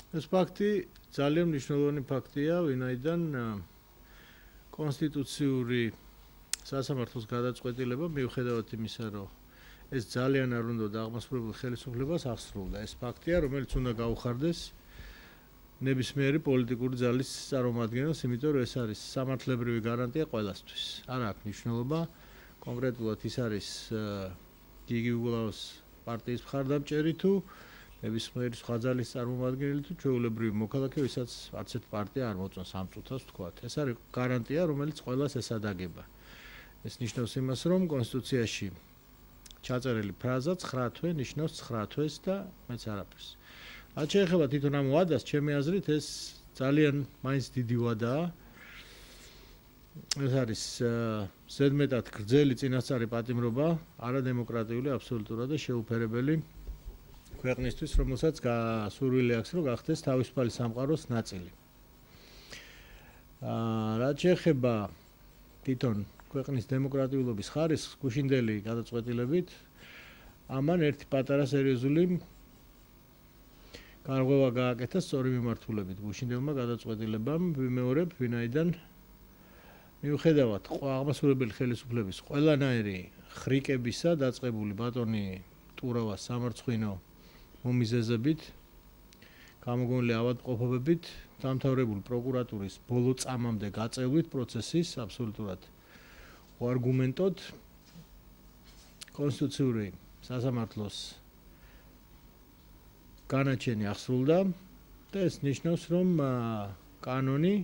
ეს ფაქტი ძალიან მნიშვნელოვანი ფაქტია, ვინაიდან კონსტიტუციური სასამართლოს გადაწყვეტილება მიუხედავად იმისა, რომ ეს ძალიან არ უნდა აღმასრულებელ ხელისუფლებას აღსრულდა. ეს ფაქტია, რომელიც უნდა გაუხარდეს ნებისმიერი პოლიტიკური ძალის წარმომადგენელს, იმიტომ რომ ეს არის სამართლებრივი გარანტია ყველასთვის. არ აქვს მნიშვნელობა კონკრეტულად ის არის გიგი უგულაოს პარტიის მხარდამჭერი თუ ნებისმიერი სხვა ძალის წარმომადგენელი თუ ჩვეულებრივი მოქალაქე, ვისაც არც ერთ პარტია არ მოწონს ამ წუთას ვთქვათ. ეს არის გარანტია, რომელიც ყველას ესადაგება. ეს ნიშნავს იმას, რომ კონსტიტუციაში ჩაწერილი ფრაზა 9 თვე ნიშნავს 9 თვეს და მეც არაფერს. რაც შეეხება თვითონ ამ ვადას, ჩემი აზრით ეს ძალიან მაინც დიდი ვადაა. ეს არის ზედმეტად გრძელი წინასწარი პატიმრობა, არადემოკრატიული, აბსოლუტურად და შეუფერებელი ქვეყნისთვის, რომელსაც სურვილი აქვს, რომ გახდეს თავისუფალი სამყაროს ნაწილი. რაც შეეხება თვითონ ქვეყნის დემოკრატიულობის ხარისხს, გუშინდელი გადაწყვეტილებით, ამან ერთი პატარა სერიოზული გარღვევა გააკეთა სწორი მიმართულებით გუშინდელმა გადაწყვეტილებამ, ვიმეორებ, ვინაიდან მიუხედავად აღმასრულებელი ხელისუფლების ყველანაირი ხრიკებისა დაწყებული ბატონი ტურავას სამარცხვინო მომიზეზებით, გამოგონილი ავადმყოფობებით, დამთავრებული პროკურატურის ბოლო წამამდე გაწევლით პროცესის აბსოლუტურად არგუმენტოდ კონსტიტუციური სასამართლოს განაჩენი აღსრულდა და ეს ნიშნავს, რომ კანონი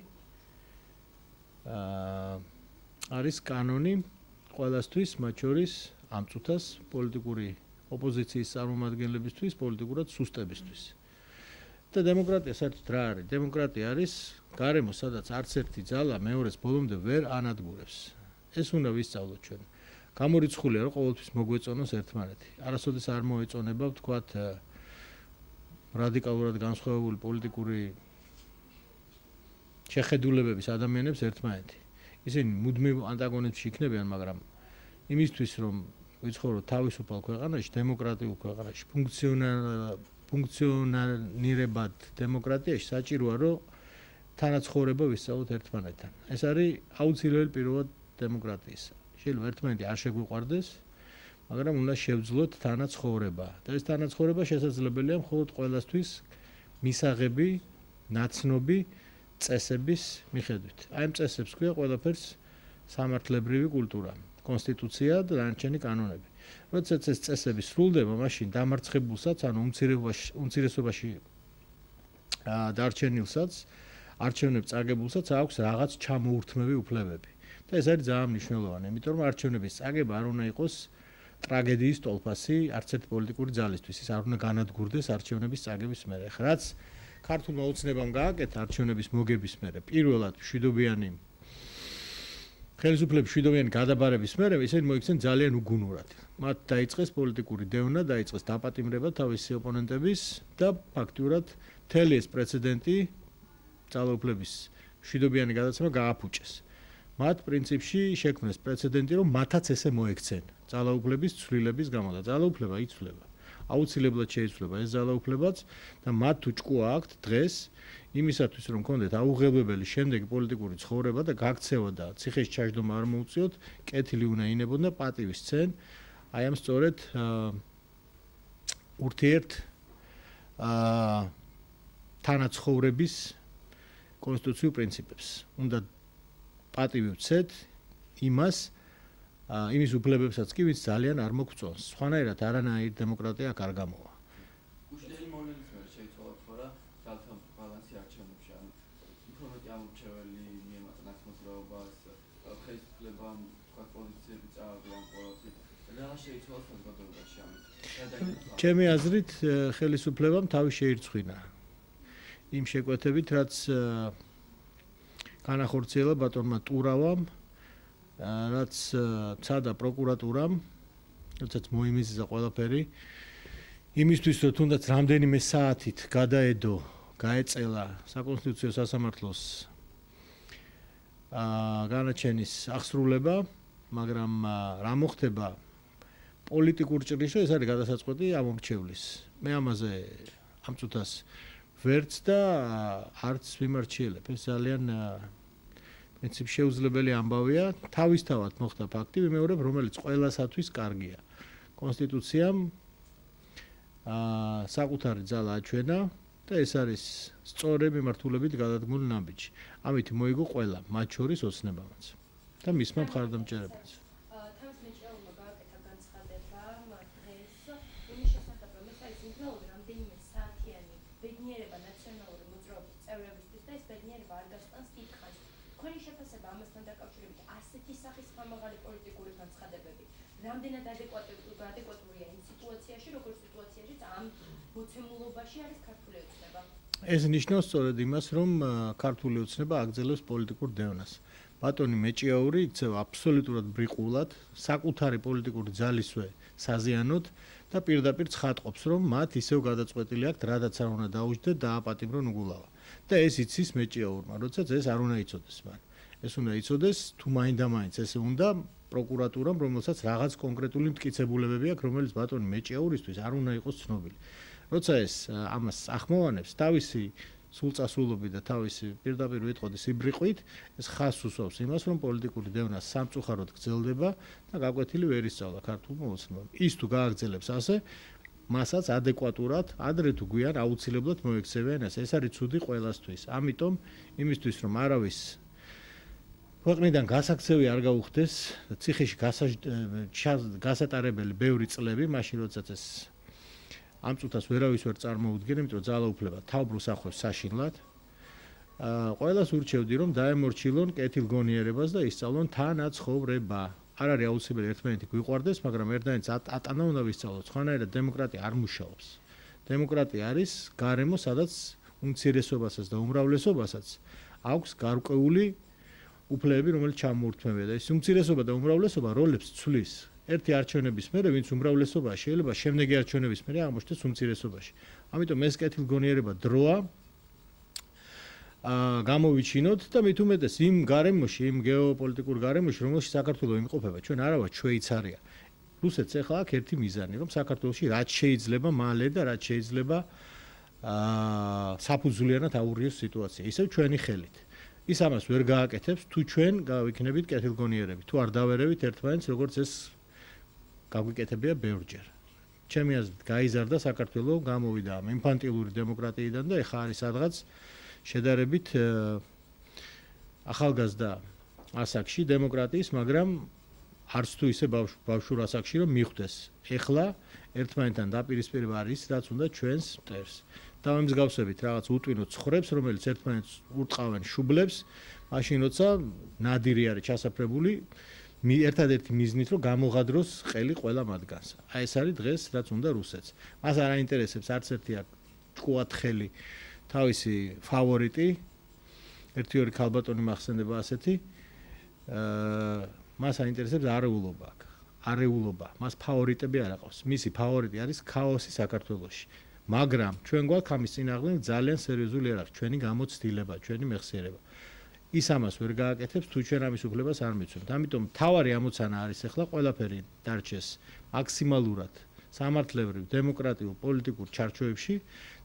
არის კანონი ყველასთვის, მათ შორის ამ წუთას პოლიტიკური ოპოზიციის წარმომადგენლებისთვის, პოლიტიკურად სუსტებისთვის. და დემოკრატია საერთოდ რა არის? დემოკრატია არის გარემო, სადაც არც ერთი ძალა მეორეს ბოლომდე ვერ ანადგურებს. ეს უნდა ვისწავლოთ ჩვენ. გამორიცხულია, რომ ყოველთვის მოგვეწონოს ერთმანეთი. არასოდეს არ მოეწონება, ვთქვათ, რადიკალურად განსხვავებული პოლიტიკური შეხედულებების ადამიანებს ერთმანეთი. ისინი მუდმივ ანტაგონიზმში იქნებიან, მაგრამ იმისთვის, რომ ვიცხოვროთ თავისუფალ ქვეყანაში, დემოკრატიულ ქვეყანაში, ფუნქციონირებად დემოკრატიაში საჭიროა, რომ თანაცხოვრება ვისწავლოთ ერთმანეთთან. ეს არის აუცილებელი პირობად დემოკრატიისა. შეიძლება ერთმანეთი არ შეგვიყვარდეს, მაგრამ უნდა შევძლოთ თანაცხოვრება. და ეს თანაცხოვრება შესაძლებელია მხოლოდ ყველასთვის მისაღები, ნაცნობი წესების მიხედვით. აი ამ წესებს ქვია ყველაფერს სამართლებრივი კულტურა, კონსტიტუცია და დანარჩენი კანონები. როდესაც ეს წესები სრულდება, მაშინ დამარცხებულსაც, ანუ უმცირესობაში დარჩენილსაც, არჩევნებს წაგებულსაც აქვს რაღაც ჩამოურთმევი უფლებები. და ეს არის ძალიან მნიშვნელოვანი, იმიტომ რომ არჩევნების წაგება არ უნდა იყოს ტრაგედიის ტოლფასი არც ერთ პოლიტიკური ძალისთვის. ის არ უნდა განადგურდეს არჩევნების წაგების მერე. რაც ქართულმა ოცნებამ გააკეთა არჩევნების მოგების მერე, პირველად მშვიდობიანი ხელისუფლების მშვიდობიანი გადაბარების მერე, ისინი მოიქცნენ ძალიან უგუნურად. მათ დაიწყეს პოლიტიკური დევნა, დაიწყეს დაპატიმრება თავისი ოპონენტების და ფაქტურად მთელი ეს პრეცედენტი ძალაუფლების მშვიდობიანი გადაცემა გააფუჭეს. მათ პრინციპში შექმნეს პრეცედენტი, რომ მათაც ესე მოექცენ ძალაუფლების ცვლილების გამო და ძალაუფლება იცვლება. აუცილებლად შეიცვლება ეს ძალაუფლებაც და მათ თუ ჭკუა აქვთ დღეს იმისათვის, რომ კონდეთ აუღებებელი შემდეგი პოლიტიკური ცხოვრება და გაქცევა და ციხეში ჩაჯდომა არ მოუწიოთ, კეთილი უნდა ინებონ და პატივის ცენ. აი ამ სწორედ ურთიერთ თანაცხოვრების კონსტიტუციურ პრინციპებს. უნდა პატივი ვცეთ იმას იმის უფლებებსაც კი ვინც ძალიან არ მოგწონს. სხვანაირად არანაირი დემოკრატია აქ არ გამოვა. გუშინდელი მოვლენის მერე შეიცვალა თქო რა ძალთა ბალანსი არჩევნებში, ანუ უფრო მეტი ამორჩეველი მიემატა ნაცნობრაობას, ხელისუფლებამ თქვა პოზიციები წააგო ამ ყველაფრით. რა შეიცვალა საზოგადოებაში ამით? ჩემი აზრით ხელისუფლებამ თავი შეირწყვინა იმ შეკვეთებით, რაც განახორციელა ბატონმა ტურავამ, რაც ცადა პროკურატურამ, როდესაც მოიმიზა ყველაფერი, იმისთვის, რომ თუნდაც რამდენიმე საათით გადაედო, გაეწელა საკონსტიტუციო სასამართლოს განაჩენის აღსრულება, მაგრამ რა მოხდება პოლიტიკურ ჭრილში, ეს არის გადასაწყვეტი ამორჩევლის. მე ამაზე ამ წუთას ვერც და არც ვიმარჩიელებ. ეს ძალიან პრინციპ შეუძლებელი ამბავია. თავისთავად მოხდა ფაქტი, ვიმეორებ, რომელიც ყველასათვის კარგია. კონსტიტუციამ საკუთარი ძალა აჩვენა და ეს არის სწორი მიმართულებით გადადგმული ნაბიჯი. ამით მოიგო ყველა, მათ შორის ოცნებამაც და მისმა მხარდამჭერებმაც. თავის მეჭეულმა გააკეთა განცხადება დღეს იმის შესახებ, რომ ეს არის უბრალოდ რამდენიმე საათიანი ბედნიერება ნაციონალური მოძრაობის წევრებისთვის და ეს ბედნიერება არ გასტანს დიდხანს. თქვენი შეფასება ამასთან დაკავშირებით ასეთი სახის ხმამაღალი პოლიტიკური განცხადებები რამდენად ადეკვატურია იმ სიტუაციაში, როგორც სიტუაციაშიც ამ მოცემულობაში არის ქართული ოცნება? ეს ნიშნავს სწორედ იმას, რომ ქართული ოცნება აგრძელებს პოლიტიკურ დევნას. ბატონი მეჭიაური იქცევა აბსოლუტურად ბრიყულად, საკუთარი პოლიტიკური ძალისვე საზიანოდ და პირდაპირ ცხადყოფს, რომ მათ ისევ გადაწყვეტილი აქვთ, რადაც არ უნდა დაუჯდეთ, დააპატიმრონ უგულავა. და ეს იცის მეჭიაურმა, როდესაც ეს არ უნდა იცოდეს, მაგრამ ეს უნდა იცოდეს, თუ მაინდა-მაინც ესე უნდა პროკურატურამ, რომელსაც რაღაც კონკრეტული მტკიცებულებები აქვს, რომელიც ბატონი მეჭიაურისთვის არ უნდა იყოს ცნობილი. როცა ეს ამას ახმოვანებს თავისი სულწასულობით და თავისი პირდაპირ ვიტყოდი სიბრიყვით, ეს ხაზს უსვავს იმას, რომ პოლიტიკური დევნა სამწუხაროდ გრძელდება და გაკვეთილი ვერ ისწავლა ქართულმა ოცნებამ. ის თუ გააგრძელებს ასე, მასაც ადეკვატურად, ადრე თუ გვიან აუცილებლად მოექცევიან ეს. ეს არის ცუდი ყველასთვის. ამიტომ იმისთვის, რომ არავის ქვეყნიდან გასაქცევი არ გაუხდეს, ციხეში გასატარებელი ბევრი წლები, მაშინ როდესაც ეს ამ წუთას ვერავის ვერ წარმოუდგენ, იმიტომ რომ ძალაუფლება თავბრუს ახავს საშინლად. ყველას ურჩევდი, რომ დაემორჩილონ კეთილგონიერებას და ისწავლონ თანაცხოვრება. არ არის აუცილებელი ერთმანეთი გვიყვარდეს, მაგრამ ერთმანეთს ატანა უნდა ვისწავლოთ. სხვანაირად დემოკრატია არ მუშაობს. დემოკრატია არის გარემო, სადაც უმცირესობასაც და უმრავლესობასაც აქვს გარკვეული უფლებები, რომელიც ჩამოურთმევია და ეს უმცირესობა და უმრავლესობა როლებს ცვლის. ერთი არჩევნების მერე, ვინც უმრავლესობაა, შეიძლება შემდეგი არჩევნების მერე აღმოჩნდეს უმცირესობაში. ამიტომ ეს კეთილგონიერება დროა გამოვიჩინოთ და მით უმეტეს იმ გარემოში, იმ გეოპოლიტიკურ გარემოში, რომელშიც საქართველოს იმყოფება, ჩვენ არა ვართ შვეიცარია. რუსეთს ახლა აქვს ერთი მიზანი, რომ საქართველოში რაც შეიძლება მალე და რაც შეიძლება საფუძვლიანად აურიოს სიტუაცია, ისევ ჩვენი ხელით. ის ამას ვერ გააკეთებს, თუ ჩვენ გავიქნებით კეთილგონიერები, თუ არ დავერევით ერთმანეთს, როგორც ეს გაგვიკეთებია ბევრჯერ. ჩემი აზრით, გაიზარდა საქართველოს, გამოვიდა ამ ინფანტილური დემოკრატიიდან და ეხლა არის სადღაც შედარებით ახალგაზრდა ასაკში დემოკრატიის, მაგრამ არც თუ ისე ბავშვურ ასაკში, რომ მიხვდეს. ეხლა ერთმანეთთან დაპირისპირება არის, რაც უნდა ჩვენს მტერს. დავემსგავსებით რაღაც უტვინო ცხვრებს, რომელიც ერთმანეთს ურტყავენ შუბლებს, მაშინ როცა ნადირი არის ჩასაფრებული, ერთადერთი მიზნით, რომ გამოღადროს ყელი ყველა მათგანს. აი ეს არის დღეს, რაც უნდა რუსეთს. მას არ აინტერესებს არც ერთი ჭკუათხელი თავისი ფავორიტი, ერთი-ორი ქალბატონი მახსენდება ასეთი, მას აინტერესებს არეულობა აქ. არეულობა, მას ფავორიტები არ აყავს. მისი ფავორიტი არის ქაოსი საქართველოში. მაგრამ ჩვენ გვაქვს ამის წინააღმდეგ ძალიან სერიოზული არ აქვს ჩვენი გამოცდილება, ჩვენი მეხსიერება. ის ამას ვერ გააკეთებს, თუ ჩვენ ამის უფლებას არ მიცემთ. ამიტომ მთავარი ამოცანა არის ახლა ყველაფერი დარჩეს მაქსიმალურად სამართლებრივ, დემოკრატიულ, პოლიტიკურ ჩარჩოებში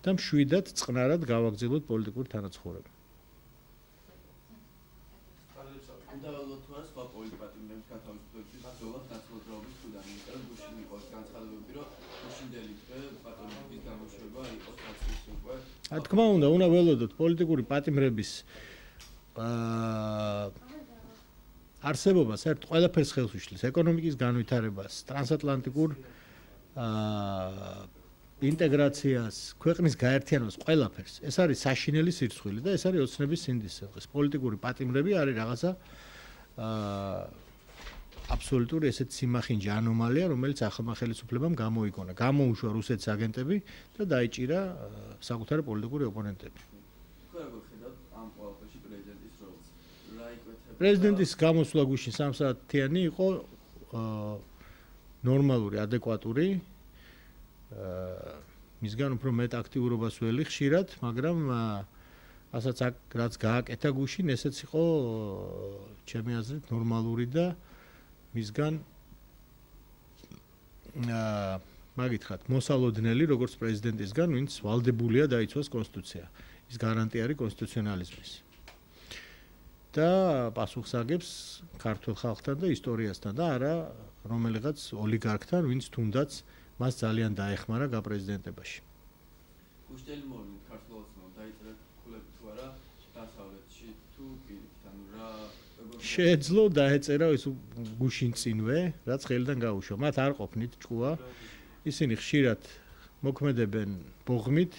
და მშვიდად წყნარად გავაგრძელოთ პოლიტიკური თანაცხოვრება. უნდა ველოთ თუ არა სხვა პოლიტპატიმრების გათავისუფლების ბრძოლა ნაცნობრაობის თუდან, იმიტომ რომ გუშინ იყო განცხადებები, რომ გუშინდელი დღე პატიმრების გამოშვება იყო საწლის უკვე. რა თქმა უნდა, უნდა ველოდოთ პოლიტიკური პატიმრების არსებობა საერთოდ ყველაფერს ხელს უშლის, ეკონომიკის განვითარებას, ტრანსატლანტიკურ ინტეგრაციას, ქვეყნის გაერთიანებას, ყველაფერს. ეს არის საშინელი სირცხვილი და ეს არის ოცნების სინდისი. პოლიტიკური პატიმრები არის რაღაცა აბსოლუტური ესეთ სიმახინჯე ანომალია, რომელიც ახალმა ხელისუფლებამ გამოიგონა. გამოუშვა რუსეთის აგენტები და დაიჭირა საკუთარი პოლიტიკური ოპონენტები. პრეზიდენტის გამოსვლა გუშინ 3 საათიანი იყო ნორმალური, ადეკვატური. მისგან უფრო მეტ აქტიურობას ველი ხშირად, მაგრამ ასაც რაც გააკეთა გუშინ, ესეც იყო ჩემი აზრით ნორმალური და მისგან მაგითხრათ, მოსალოდნელი როგორც პრეზიდენტისგან, ვინც ვალდებულია დაიცვას კონსტიტუცია. ის გარანტია არის კონსტიტუციონალიზმის. და პასუხს აგებს ქართულ ხალხთან და ისტორიასთან და არა რომელიღაც ოლიგარქთან, ვინც თუნდაც მას ძალიან დაეხმარა გაპრეზიდენტებაში. გუშტელი მოვლენით ქართულოსნო დაიწერა ქულები თუ არა დასავლეთში თუ პირიქით, ანუ რა შეეძლო დაეწერა ის გუშინ წინვე, რაც ხელიდან გაუშვა. მათ არ ყოფნით ჭკუა. ისინი ხშირად მოქმედებენ ბოღმით,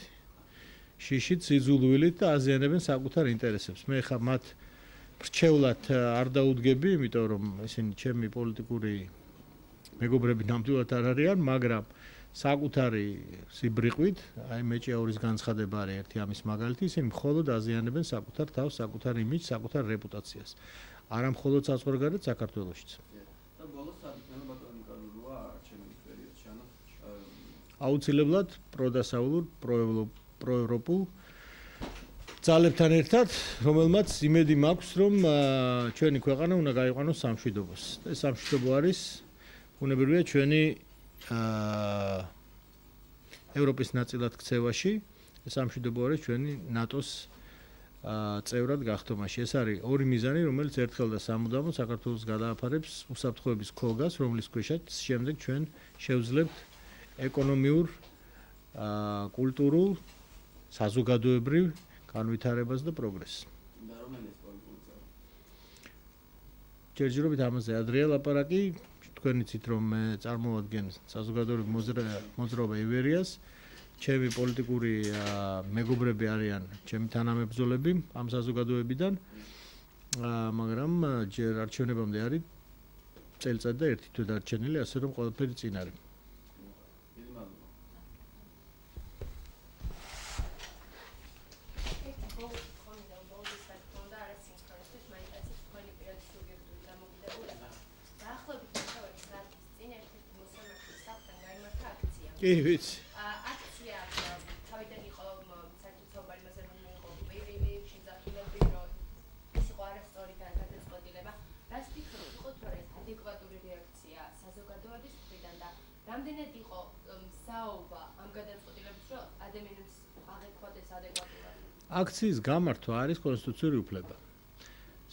შიშით, სიძულვილით და აზიანებენ საკუთარ ინტერესებს. მე ხა მათ რჩეულად არ დაუდგები, იმიტომ რომ ისინი ჩემი პოლიტიკური მეგობრები ნამდვილად არ არიან, მაგრამ საკუთარი სიბრიყვით, აი მეჭიაურის განცხადება არის ერთი ამის მაგალითი, ისინი მხოლოდ აზიანებენ საკუთარ თავს, საკუთარ იმიჯს, საკუთარ რეპუტაციას. არა მხოლოდ საზღვარგარეთ, საქართველოშიც. და ბოლოს სადიქმნელო ბატონი კარულოა არჩევნების პერიოდში, ანუ აუცილებლად პროდასავლურ, პროევროპულ ძალებთან ერთად, რომელმაც იმედი მაქვს, რომ ჩვენი ქვეყანა უნდა გაიყვანოს სამშვიდობოს. ეს სამშვიდობო არის უნებრივია ჩვენი ევროპის ნაწილად ქცევაში, ეს სამშვიდობო არის ჩვენი ნატოს წევრად გახდომაში. ეს არის ორი მიზანი, რომელიც ერთხელ და სამუდამოდ საქართველოს გადააფარებს უსაფრთხოების ქოლგას, რომლის ქვეშაც შემდეგ ჩვენ შევძლებთ ეკონომიურ, კულტურულ, საზოგადოებრივ განვითარებას და პროგრესს. და რომელი ეს პოლიტიკური ძალა? ჯერჯერობით ამაზე ადრეა ლაპარაკი. თქვენ იცით რომ მე წარმოვადგენ საზოგადოებრივ მოძრაობა ივერიას. ჩემი პოლიტიკური მეგობრები არიან ჩემი თანამებრძოლები ამ საზოგადოებიდან. მაგრამ ჯერ არჩევნებამდე არის წელიწად და ერთი თვე დარჩენილი, ასე რომ ყველაფერი წინ არის. დიდი მადლობა. კი, ვიცი. აქცია თავიდან იყო საერთოდ იმაზე რომ იყო პირივი, შეძახილები, რომ ის იყო არასწორი გადაწყვეტილება. რას ფიქრობთ, იყო თუ არა ეს ადეკვატური რეაქცია საზოგადოების მხრიდან და რამდენად იყო საუბა ამ გადაწყვეტილების, რომ ადამიანებს აღექვათ ეს ადეკვატურად? აქციის გამართვა არის კონსტიტუციური უფლება.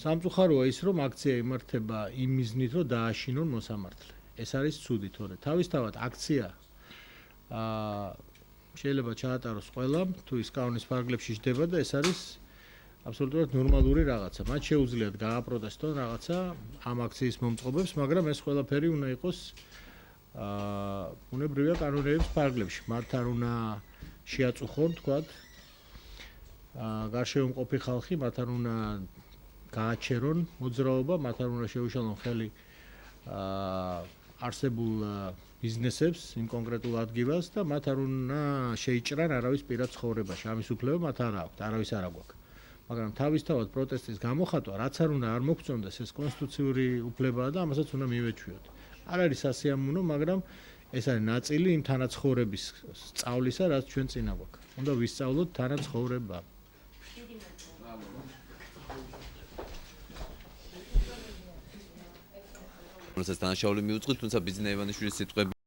სამწუხაროა ის, რომ აქცია იმართება იმ მიზნით, რომ დააშინონ მოსამართლე. ეს არის ცუდი თორე. თავისთავად აქცია შეიძლება ჩაატაროს ყველამ, თუ ის კანონის ფარგლებში ჯდება და ეს არის აბსოლუტურად ნორმალური რაღაცა. მათ შეუძლიათ გააპროტესტონ რაღაცა ამ აქციის მომწყობებს, მაგრამ ეს ყველაფერი უნდა იყოს უნებრივია კანონების ფარგლებში. მათ არ უნდა შეაწუხონ, თქვათ, გარშემოყოფი ხალხი, მათ არ უნდა გააჩერონ მოძრაობა, მათ არ უნდა შეუშალონ ხელი არსებულ ბიზნესებს, იმ კონკრეტულ ადგილას და მათ არ უნდა შეიჭრან არავის პირად ცხოვრებაში. ამის უფლება მათ არ აქვთ, არავის არ აგვაქვს. მაგრამ თავისთავად პროტესტის გამოხატვა, რაც არ უნდა არ მოგწონდეს, ეს კონსტიტუციური უფლებაა და ამასაც უნდა მივეჩვიოთ. არ არის სასიამოვნო, მაგრამ ეს არის ნაწილი იმ თანაცხოვრების სწავლისა, რაც ჩვენ წინა გვაქვს. უნდა ვისწავლოთ თანაცხოვრება. როდესაც დანაშაული მიუძღვით, თუმცა ბიზნე ივანიშვილის სიტყვები